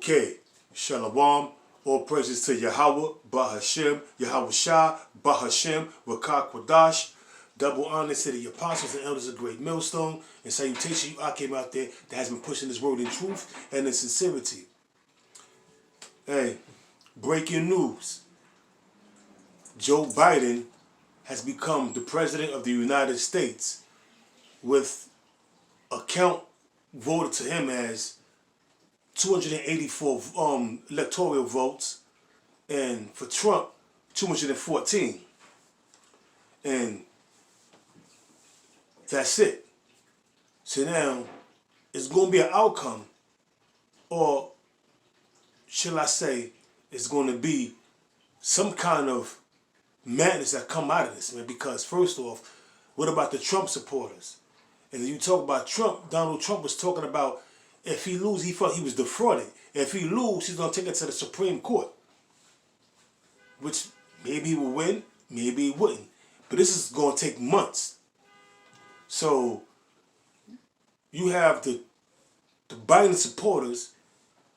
Okay, Shalom, all praises to Yahweh, Bahashem, Yahweh Shah, Bahashem, Rakah Kwadash. Double honor to the apostles and elders of Great Millstone, and salutation you I came out there that has been pushing this word in truth and in sincerity. Hey, breaking news. Joe Biden has become the President of the United States with a count voted to him as 284 electoral votes, and for Trump, 214. And that's it. So now, it's going to be an outcome, or shall I say, it's going to be some kind of madness that come out of this, man. Because first off, what about the Trump supporters? And you talk about Trump, Donald Trump was talking about if he lose, he felt he was defrauded. If he lose, he's going to take it to the Supreme Court. Which maybe he will win, maybe he wouldn't. But this is going to take months. So you have the Biden supporters,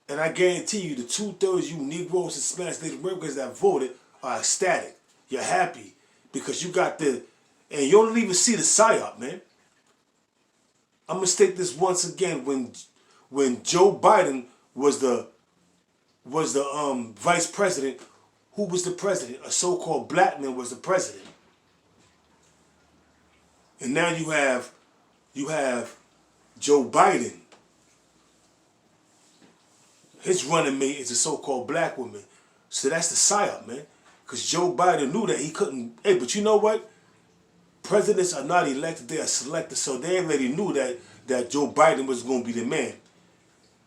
and I guarantee you the 2/3 you Negroes and Spanish Native Americans that voted are ecstatic. You're happy because you got and you don't even see the psyop, man. I'm going to state this once again. When Joe Biden was the vice president, who was the president? A so-called black man was the president. And now you have Joe Biden. His running mate is a so-called black woman. So that's the psyop, man. Because Joe Biden knew that he couldn't. Hey, but you know what? Presidents are not elected, they are selected. So they already knew that Joe Biden was going to be the man.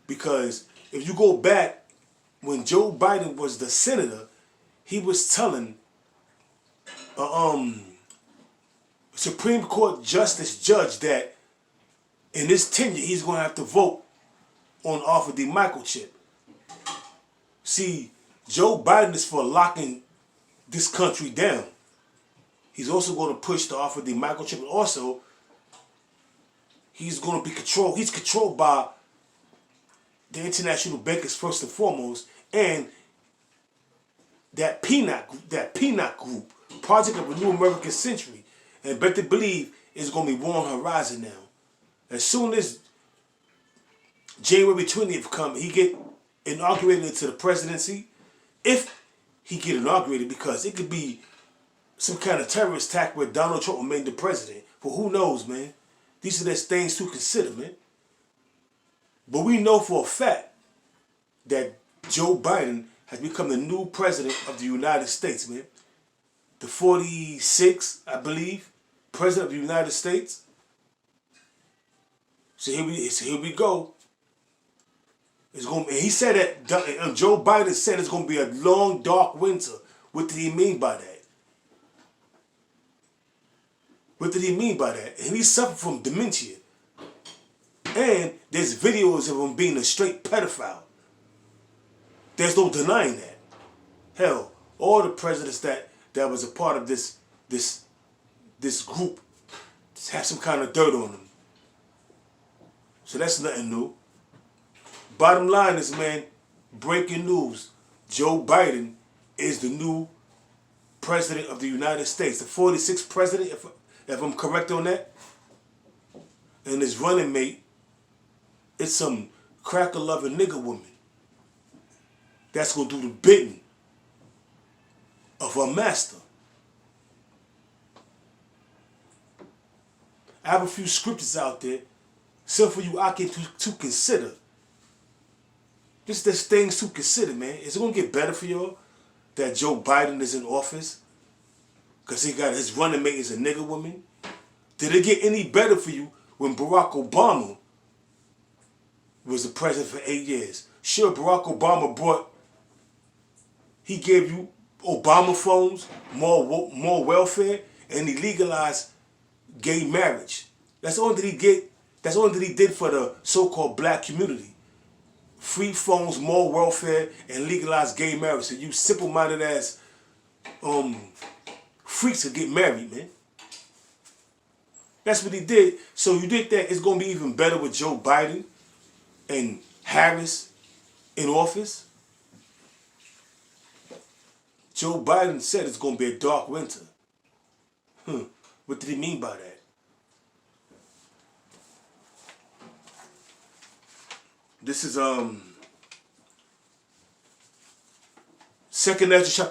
Because if you go back, when Joe Biden was the senator, he was telling Supreme Court Justice Judge that in his tenure, he's going to have to vote on off of the microchip. See, Joe Biden is for locking this country down. He's also going to push the off of the microchip, and also he's going to be controlled. He's controlled by the international bankers first and foremost, and that PNAC group, Project of a New American Century, and better believe it's going to be war on the horizon now. As soon as January 20th come, he get inaugurated into the presidency. If he get inaugurated, because it could be some kind of terrorist attack where Donald Trump will make the president. But who knows, man? These are the things to consider, man. But we know for a fact that Joe Biden has become the new president of the United States, man. The 46th, I believe, president of the United States. So here we go. It's going. He said that Joe Biden said it's going to be a long, dark winter. What did he mean by that? What did he mean by that? And he suffered from dementia. And there's videos of him being a straight pedophile. There's no denying that. Hell, all the presidents that was a part of this group have some kind of dirt on them. So that's nothing new. Bottom line is, man, breaking news. Joe Biden is the new president of the United States. The 46th president, if I'm correct on that. And his running mate is some cracker-loving nigger woman that's going to do the bidding of her master. I have a few scriptures out there, some for you I can to consider. Just there's things to consider, man. Is it going to get better for y'all that Joe Biden is in office? Because he got his running mate is a nigger woman? Did it get any better for you when Barack Obama was the president for 8 years? Sure, Barack Obama he gave you Obama phones, more welfare, and he legalized gay marriage. That's all that he did. That's all that he did for the so-called black community. Free phones, more welfare, and legalized gay marriage. So you simple-minded ass freaks to get married, man. That's what he did. So you think that it's going to be even better with Joe Biden and Harris in office. Joe Biden said it's going to be a dark winter. What did he mean by that? This is 2nd Ezra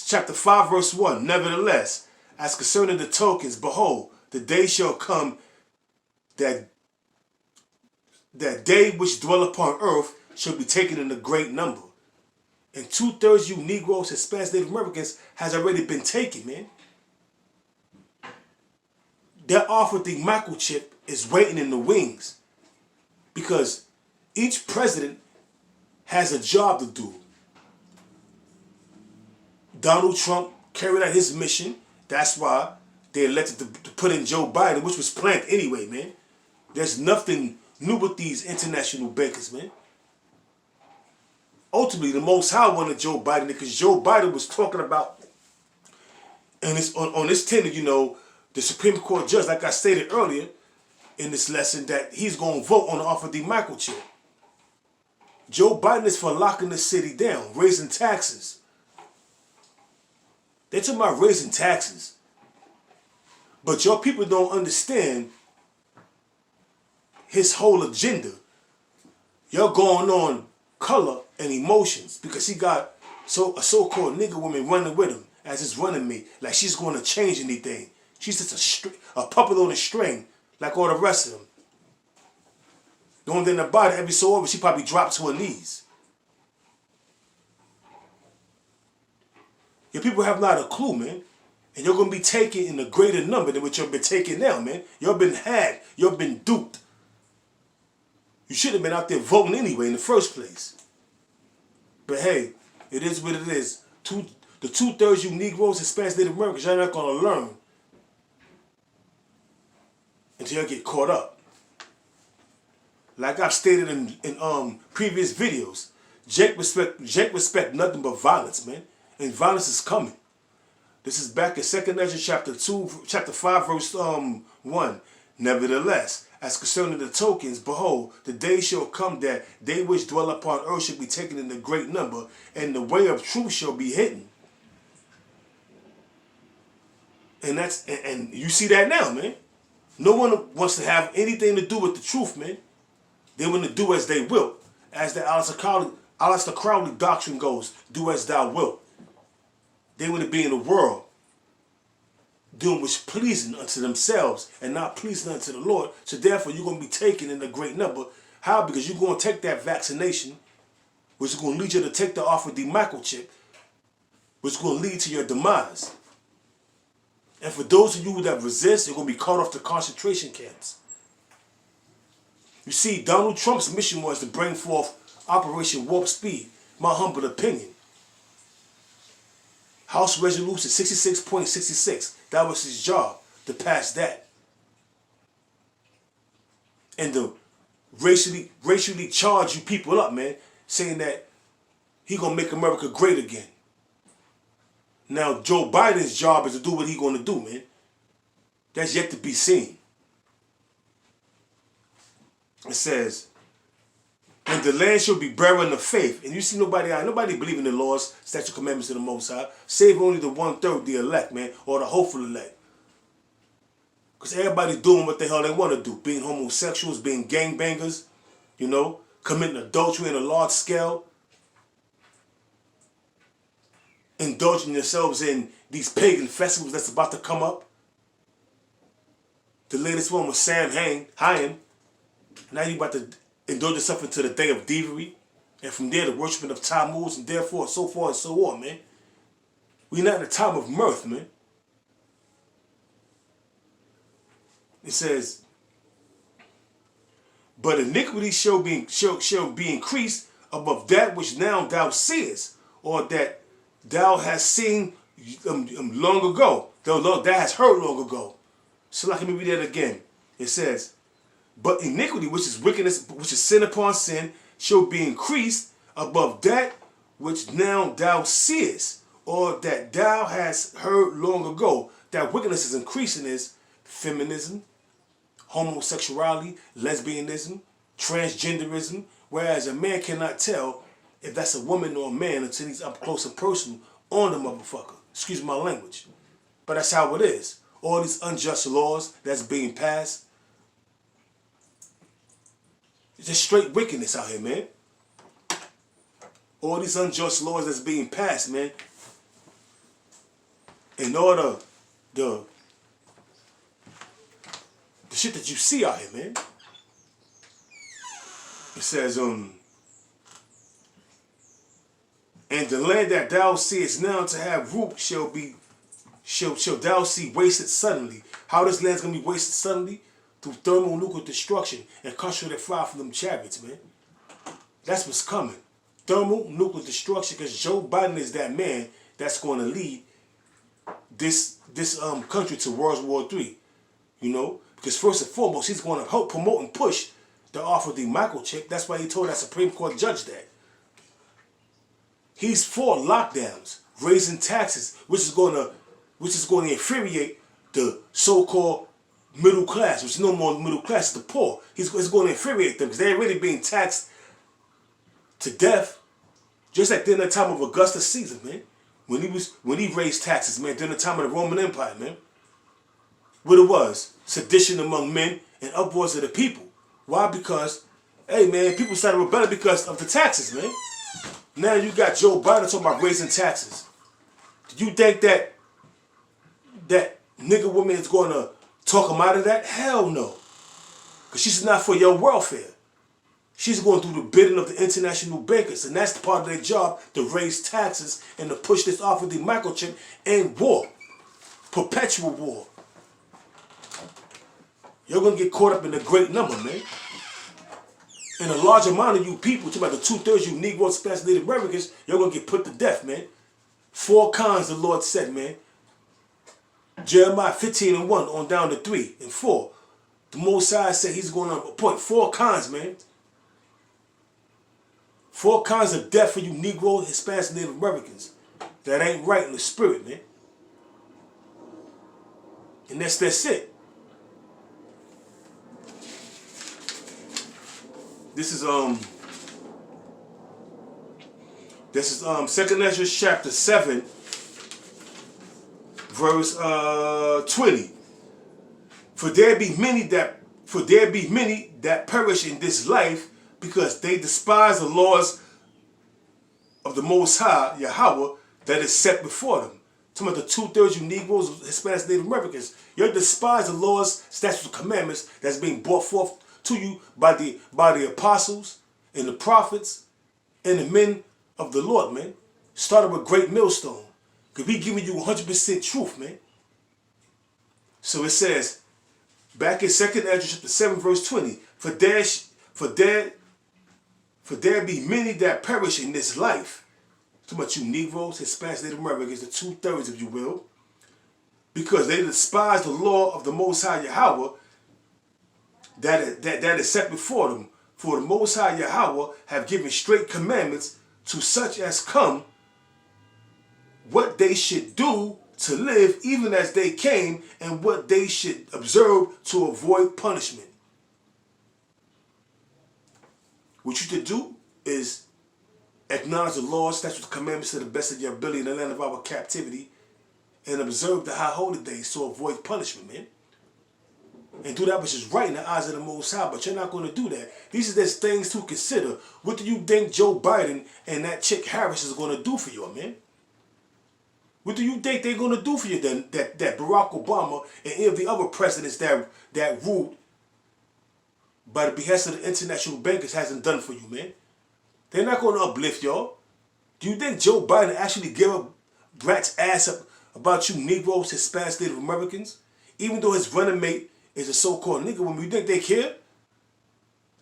chapter 5 verse 1. Nevertheless, as concerning the tokens, behold, the day shall come that they which dwell upon earth shall be taken in a great number. And 2/3 you Negroes, Hispanics, Native Americans has already been taken, man. That offer the microchip is waiting in the wings. Because each president has a job to do. Donald Trump carried out his mission. That's why they elected to put in Joe Biden, which was planned anyway, man. There's nothing new with these international bankers, man. Ultimately, the Most High wanted Joe Biden because Joe Biden was talking about, and it's on this tender, you know, the Supreme Court judge, like I stated earlier in this lesson, that he's going to vote on the offer of the microchip. Joe Biden is for locking the city down, raising taxes. They're talking about raising taxes. But your people don't understand his whole agenda. You're going on color and emotions because he got a so-called nigger woman running with him as his running mate, like she's going to change anything. She's just a puppet on a string, like all the rest of them. The only thing about it, every so often, she probably dropped to her knees. Your people have not a clue, man. And you're going to be taken in a greater number than what you've been taking now, man. You've been had. You've been duped. You should have been out there voting anyway in the first place. But hey, it is what it is. The 2/3 you Negroes, Hispanics, Native Americans, you're not going to learn until you get caught up. Like I've stated in previous videos, Jake respect nothing but violence, man. And violence is coming. This is back in 2nd Ezra chapter 5, verse 1. Nevertheless, as concerning the tokens, behold, the day shall come that they which dwell upon earth shall be taken in a great number, and the way of truth shall be hidden. And you see that now, man. No one wants to have anything to do with the truth, man. They want to do as they will. As the Aleister Crowley doctrine goes, do as thou wilt. They want to be in the world doing what's pleasing unto themselves and not pleasing unto the Lord. So therefore, you're going to be taken in a great number. How? Because you're going to take that vaccination, which is going to lead you to take the offer of the microchip, which is going to lead to your demise. And for those of you that resist, you're going to be caught off to concentration camps. You see, Donald Trump's mission was to bring forth Operation Warp Speed, my humble opinion. House Resolution 66.66. That was his job, to pass that. And to racially charge you people up, man, saying that he gonna make America great again. Now, Joe Biden's job is to do what he gonna do, man. That's yet to be seen. It says, and the land shall be bearing of faith. And you see nobody believing in the laws, statute, commandments of the Most High. Save only the 1/3, the elect, man, or the hopeful elect. Because everybody's doing what the hell they want to do. Being homosexuals, being gangbangers, you know, committing adultery on a large scale. Indulging yourselves in these pagan festivals that's about to come up. The latest one was Sam Hain. Now you about to indulge yourself into the day of thievery, and from there the worshiping of Tammuz, and therefore so forth and so on, man. We're not in a time of mirth, man. It says, but iniquity shall be increased above that which now thou seest, or that thou hast seen long ago, thou hast heard long ago. So let me read that again. It says, but iniquity, which is wickedness, which is sin upon sin, shall be increased above that which now thou seest, or that thou hast heard long ago. That wickedness is increasing is feminism, homosexuality, lesbianism, transgenderism, whereas a man cannot tell if that's a woman or a man until he's up close and personal on the motherfucker. Excuse my language. But that's how it is. All these unjust laws that's being passed. It's just straight wickedness out here, man. All these unjust laws that's being passed, man. In order the shit that you see out here, man. It says, and the land that thou seest now to have root shall thou see wasted suddenly. How this land's gonna be wasted suddenly? Through thermonuclear destruction and concentrated fire from them chariots, man. That's what's coming. Thermonuclear destruction, because Joe Biden is that man that's going to lead this country to World War III. You know, because first and foremost, he's going to help promote and push the offer of the microchip. That's why he told that Supreme Court judge that. He's for lockdowns, raising taxes, which is going to infuriate the so-called middle class, which is no more middle class, the poor. It's going to infuriate them because they're really being taxed to death, just like during the time of Augustus Caesar, man. When he raised taxes, man, during the time of the Roman Empire, man. What it was, sedition among men and upwards of the people. Why? Because, hey, man, people started rebelling because of the taxes, man. Now you got Joe Biden talking about raising taxes. Do you think that nigga woman is going to talk him out of that? Hell no. Because she's not for your welfare. She's going to do the bidding of the international bankers, and that's the part of their job, to raise taxes and to push this off of the microchip and war. Perpetual war. You're going to get caught up in a great number, man. And a large amount of you people, talking about the 2/3 you Negroes, Spanish, Native Americans, you're going to get put to death, man. 4 cons, the Lord said, man. Jeremiah 15:1 on down to 3 and 4. The Most High said he's going to appoint 4 cons, man. 4 kinds of death for you Negroes, Hispanics, and Native Americans. That ain't right in the spirit, man. And that's it. This is 2nd Ezra chapter 7, verse 20. For there be many that perish in this life, because they despise the laws of the Most High, Yahweh, that is set before them. Talking about the 2/3 you Negroes, Hispanics, Native Americans. You despise the laws, statutes, and commandments that's being brought forth to you by the apostles and the prophets and the men of the Lord, man. Started with Great Millstone. Because we giving you 100% truth, man. So it says, back in 2nd Ezra chapter 7, verse 20, For there be many that perish in this life. Talking about you Negroes, Hispanics, Native Americans, the 2/3, if you will. Because they despise the law of the Most High Yahweh that is set before them. For the Most High Yahweh have given straight commandments to such as come, what they should do to live even as they came, and what they should observe to avoid punishment. What you should do is acknowledge the laws, statutes, commandments to the best of your ability in the land of our captivity, and observe the high holy days to avoid punishment, man. And do that which is right in the eyes of the Most High, but you're not going to do that. These are just things to consider. What do you think Joe Biden and that chick Harris is going to do for you, man? What do you think they're going to do for you then, that Barack Obama and any of the other presidents that ruled by the behest of the international bankers hasn't done for you, man? They're not going to uplift y'all. Do you think Joe Biden actually gave a rat's ass up about you Negroes, Hispanics, Native Americans? Even though his running mate is a so-called nigga woman, you think they care?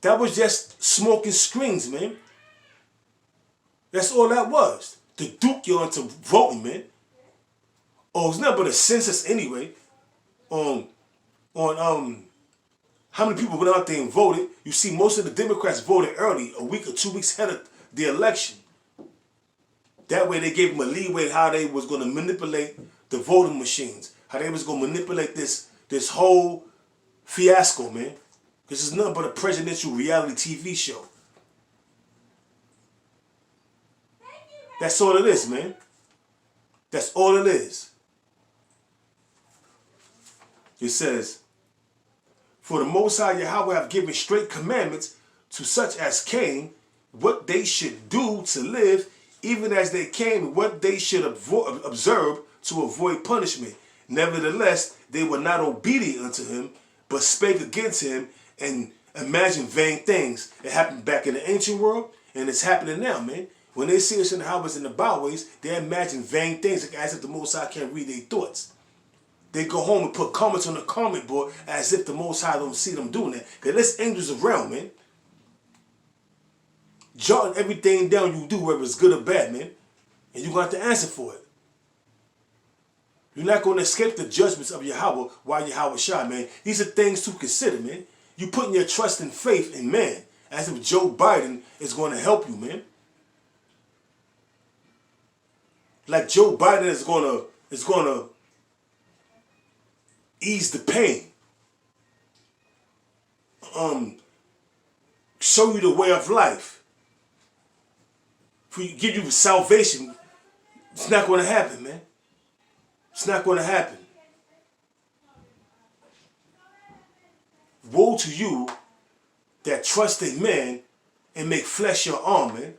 That was just smoking screens, man. That's all that was. To duke you into voting, man. Oh, it's nothing but a census anyway. On how many people went out there and voted. You see, most of the Democrats voted early, a week or 2 weeks ahead of the election. That way they gave them a leeway how they was going to manipulate the voting machines. How they was going to manipulate this whole fiasco, man. This is nothing but a presidential reality TV show. That's all it is, man. That's all it is. It says, for the Most High Yahweh have given straight commandments to such as came, what they should do to live, even as they came, what they should observe to avoid punishment. Nevertheless, they were not obedient unto him, but spake against him and imagined vain things. It happened back in the ancient world, and it's happening now, man. When they see us in the highways and the byways, they imagine vain things as if the Most High can't read their thoughts. They go home and put comments on the comment board as if the Most High don't see them doing that. Because there's angels around, man. Jotting everything down you do, whether it's good or bad, man. And you're going to have to answer for it. You're not going to escape the judgments of Yahweh while Yahweh Shai, man. These are things to consider, man. You're putting your trust and faith in man, as if Joe Biden is going to help you, man. Like Joe Biden is going to ease the pain. Show you the way of life. Give you salvation. It's not going to happen, man. It's not going to happen. Woe to you that trust in man and make flesh your arm, man.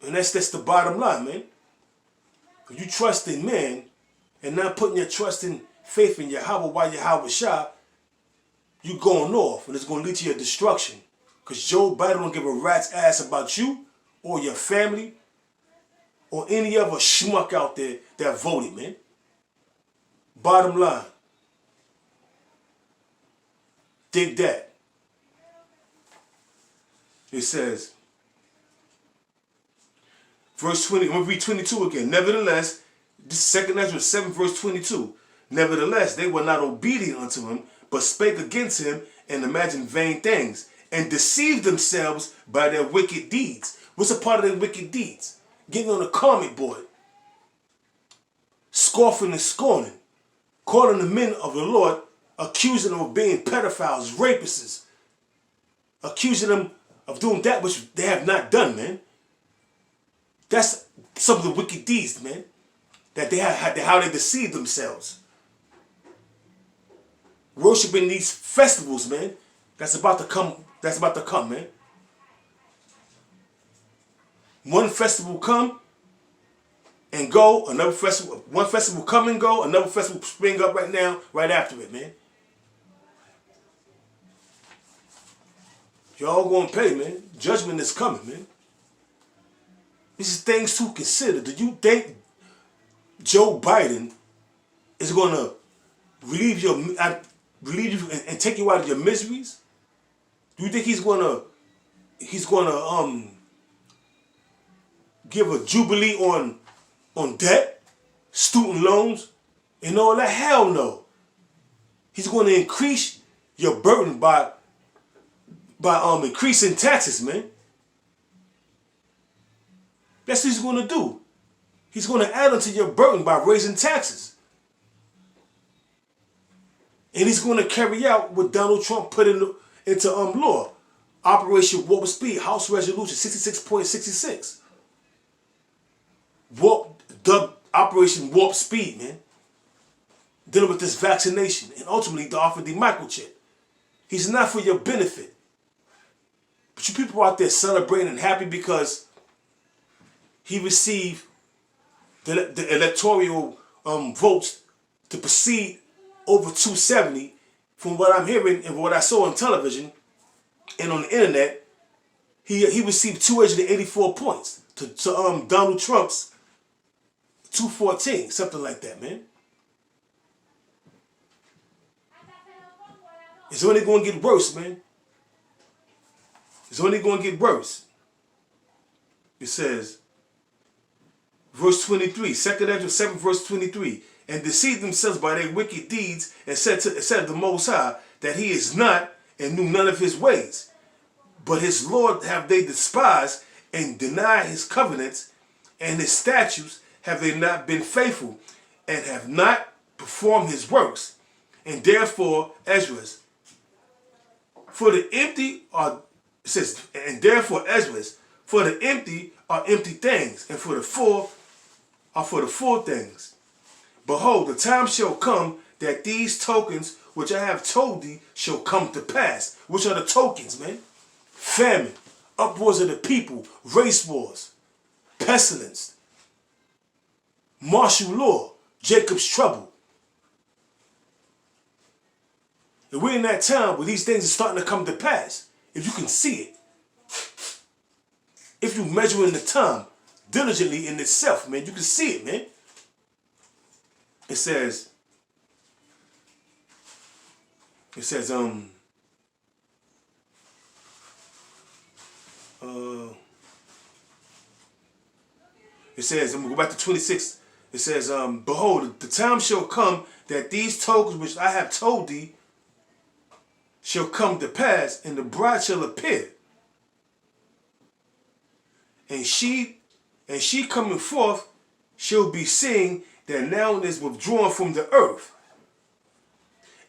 And that's the bottom line, man. If you trust in man and not putting your trust in faith in Yahweh while Yahweh Shai, you're going off and it's going to lead to your destruction. Because Joe Biden don't give a rat's ass about you or your family or any other schmuck out there that voted, man. Bottom line. Dig that. It says, verse 20, I'm going to read 22 again. Nevertheless, this is 2 Ezra 7, verse 22. Nevertheless, they were not obedient unto him, but spake against him and imagined vain things, and deceived themselves by their wicked deeds. What's a part of their wicked deeds? Getting on the comment board, scoffing and scorning, calling the men of the Lord, accusing them of being pedophiles, rapists, accusing them of doing that which they have not done, man. That's some of the wicked deeds, man, that they have, how they deceive themselves. Worshiping these festivals, man, that's about to come, man. One festival come and go, another festival, one festival come and go, another festival spring up right now, right after it, man. Y'all gonna pay, man. Judgment is coming, man. These are things to consider. Do you think Joe Biden is gonna relieve you and take you out of your miseries? Do you think he's gonna give a jubilee on debt, student loans, and all that? Hell no. He's going to increase your burden by increasing taxes, man. That's what he's going to do. He's going to add onto your burden by raising taxes. And he's going to carry out what Donald Trump put into law. Operation Warp Speed, House Resolution 66.66. Operation Warp Speed, man. Dealing with this vaccination and ultimately to offer the microchip. He's not for your benefit. But you people out there celebrating and happy because he received the electoral votes to proceed over 270. From what I'm hearing and what I saw on television and on the internet, he received 284 points to Donald Trump's 214, something like that, man. It's only going to get worse, man. It's only going to get worse. It says, verse 23, 2 Ezra 7, verse 23, and deceived themselves by their wicked deeds, and said of the Most High that he is not, and knew none of his ways. But his Lord have they despised, and denied his covenants, and his statutes have they not been faithful, and have not performed his works. And therefore, for the empty are, it says, and therefore, Ezra, For the empty are empty things, and for the full are for the full things. Behold, the time shall come that these tokens which I have told thee shall come to pass. Which are the tokens, man? Famine, uproars of the people, race wars, pestilence, martial law, Jacob's trouble. And we're in that time where these things are starting to come to pass. If you can see it. If you measure in the time diligently in itself, man, you can see it, man. It says, it says, I'm gonna go back to 26. It says, behold, the time shall come that these tokens which I have told thee shall come to pass, and the bride shall appear. And she coming forth shall be seen that now is withdrawn from the earth.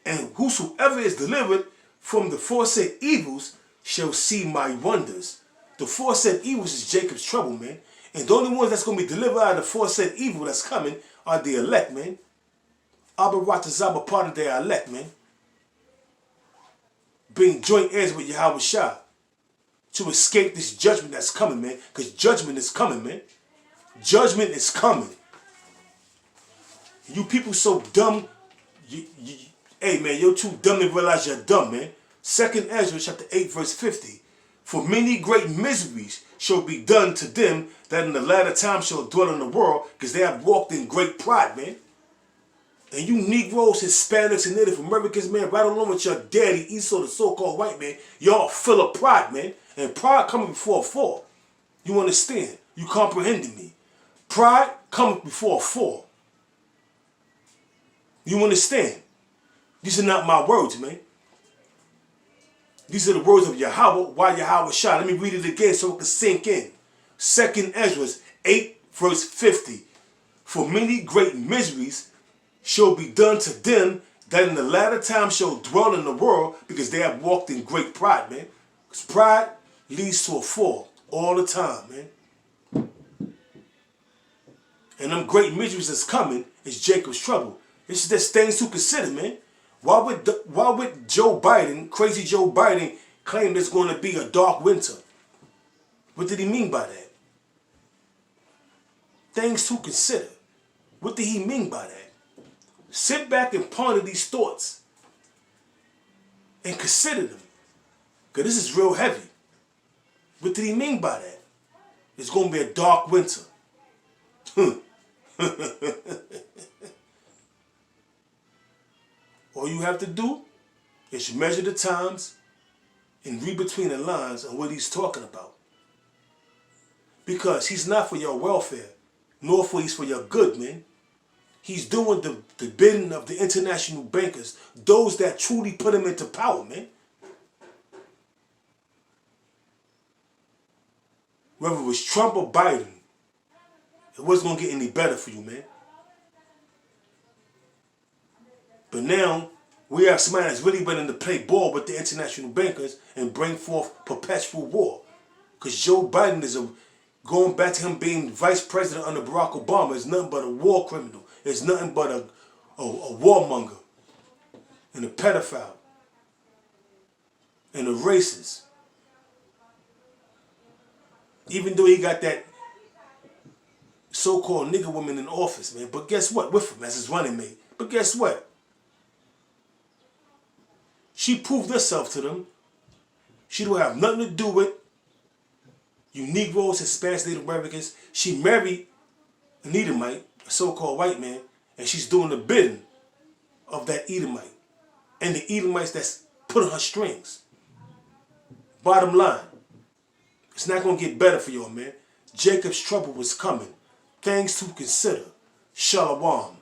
And whosoever is delivered from the foresaid evils shall see my wonders. The foresaid evils is Jacob's trouble, man. And the only ones that's going to be delivered out of the foresaid evil that's coming are the elect, man. Abba Ratazaba, part of their elect, man. Being joint heirs with Yahweh Shah. To escape this judgment that's coming, man. Because judgment is coming, man. Judgment is coming. You people so dumb. Hey, man, you're too dumb to realize you're dumb, man. 2nd Ezra chapter 8, verse 50. For many great miseries shall be done to them that in the latter time shall dwell in the world, because they have walked in great pride, man. And you Negroes, Hispanics, and Native Americans, man, right along with your daddy, Esau, the so-called white man, y'all full of pride, man. And pride coming before a fall. You understand? You comprehending me? Pride coming before a fall. You understand? These are not my words, man. These are the words of Yahweh, why Yahweh Shah. Let me read it again so it can sink in. 2nd Ezra 8, verse 50. For many great miseries shall be done to them that in the latter time shall dwell in the world, because they have walked in great pride, man. Because pride leads to a fall all the time, man. And them great miseries that's coming is Jacob's trouble. It's just things to consider, man. Why would Joe Biden, crazy Joe Biden, claim there's going to be a dark winter? What did he mean by that? Things to consider. What did he mean by that? Sit back and ponder these thoughts and consider them. Because this is real heavy. What did he mean by that? It's going to be a dark winter. All you have to do is measure the times and read between the lines on what he's talking about. Because he's not for your welfare, nor for your good, man. He's doing the bidding of the international bankers, those that truly put him into power, man. Whether it was Trump or Biden, it wasn't going to get any better for you, man. But now, we have somebody that's really willing to play ball with the international bankers and bring forth perpetual war. Because Joe Biden is going back to him being vice president under Barack Obama, is nothing but a war criminal. It's nothing but a warmonger and a pedophile and a racist. Even though he got that so-called nigger woman in office, man. But guess what? With him as his running mate. But guess what? She proved herself to them. She don't have nothing to do with you Negroes, Hispanics, Native Americans. She married an Edomite, a so-called white man, and she's doing the bidding of that Edomite. And the Edomites that's pulling her strings. Bottom line, it's not going to get better for y'all, man. Jacob's trouble was coming. Things to consider. Shalom.